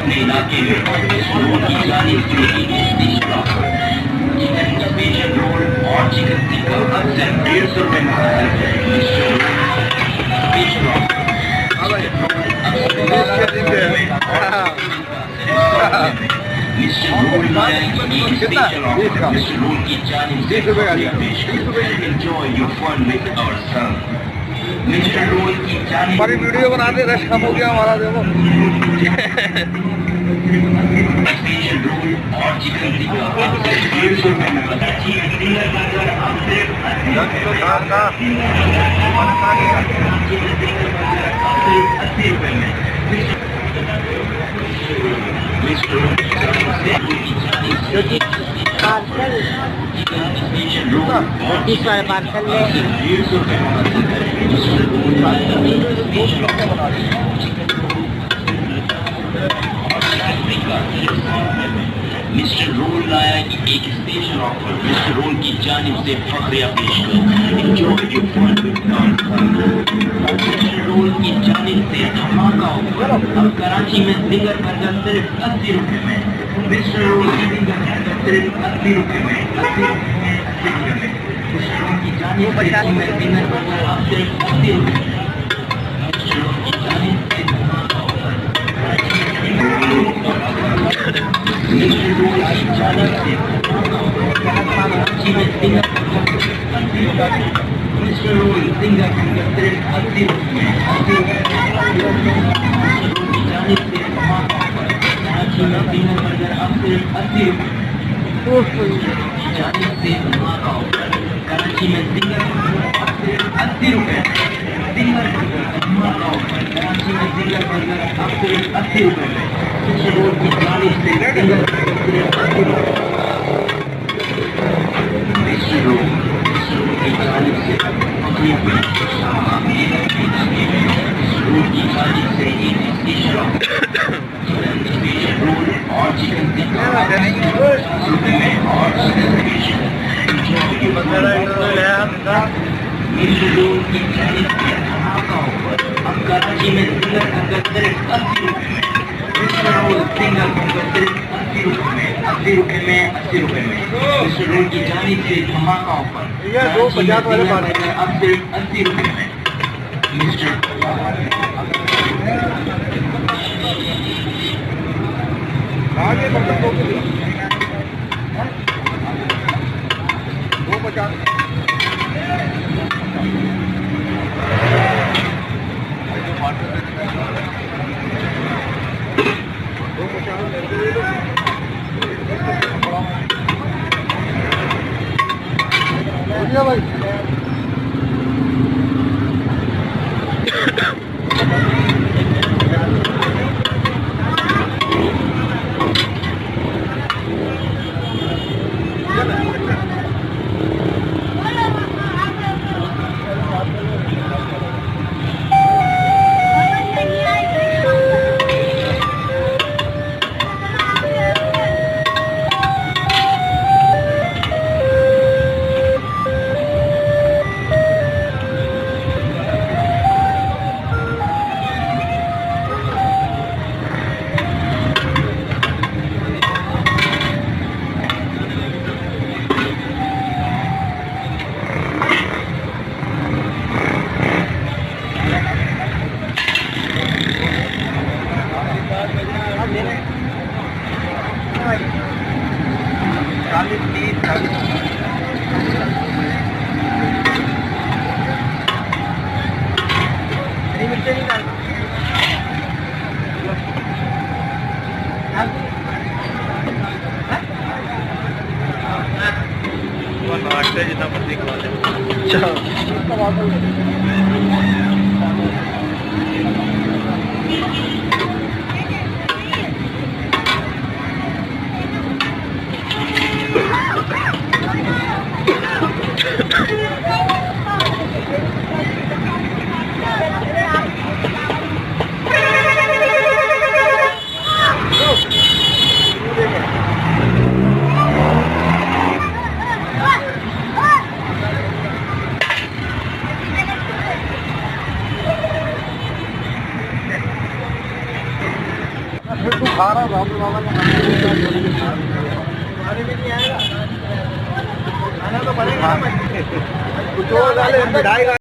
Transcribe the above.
अपने इलाके में रोड की जानिब से special offer chicken special roll और चिकन टिक्का अब सिर्फ 150 रुपए में हासिल करें। स्पेशल ऑफर मिस्टर रोल लाया स्पेशल ऑफर मिस्टर रोल की जानिब से पेश enjoy your fun with our son. Mister roll की जानिब हमारी वीडियो बनाते रश कम हो गया हमारा, देखो स्पेशल रोल और चिकन टिक्का अब सिर्फ 150 रुपए में कराची में डिनर बर्गर अब सिर्फ 80 रुपए में। इस वाले पार्सल में मिस्टर रोल लाया एक स्पेशल ऑफर मिस्टर रोल की जानिब से फखरिया पेशकश enjoy your fun with mister roll की जानिब से धमाका ऑफर अब कराची में जिंगर बर्गर सिर्फ 80 रुपए में। मिस्टर रोल की जिंगर बर्गर सिर्फ 80 रुपए में 80 रुपए में 80 रुपए में। मिस्टर रोल की जानिब से जिंगर बर्गर अब सिर्फ 80 रुपए में। मिस्टर रोल की जानिब से धमाका ऑफर मिस्टर रोल की जानिब से कराची में zinger mister roll zinger burger सिर्फ 80 रुपए में 80 रुपए में। मिस्टर रोल की जानिब से धमाका ऑफर कराची में जिंगर बर्गर अब सिर्फ 80 रुपए में। जानिब से धमाका ऑफर कराची में जिंगर बर्गर अब सिर्फ 80 रुपए में। जिंगर बर्गर धमाका ऑफर कराची में जिंगर बर्गर अब सिर्फ 80 रुपए में। मिस्टर रोल की जानिब से जिंगर बर्गर सिर्फ 80 रुपए में। मिस्टर रोल की जानिब से रोल की जानिब से एक स्पेशल ऑफर स्पेशल रोल और चिकन टिक्का 50 रुपए में और चिकन स्पेशल मिस्टर रोल की जानिब से धमाका ऑफर अब कराची में जिंगर बर्गर सिर्फ 80 रुपए में। मिस्टर रोल जिंगर बर्गर सिर्फ 80 रुपए में 80 रुपए में 80 रुपए में। मिस्टर रोल की जानिब से धमाका ऑफर अब सिर्फ 80 रुपए में। मिस्टर आगे मतलब 250 भाई जितना मर्जी खवा दे। खाना बाबू बाबा का खाना तो बनेगा कुछ और डाले मिठाई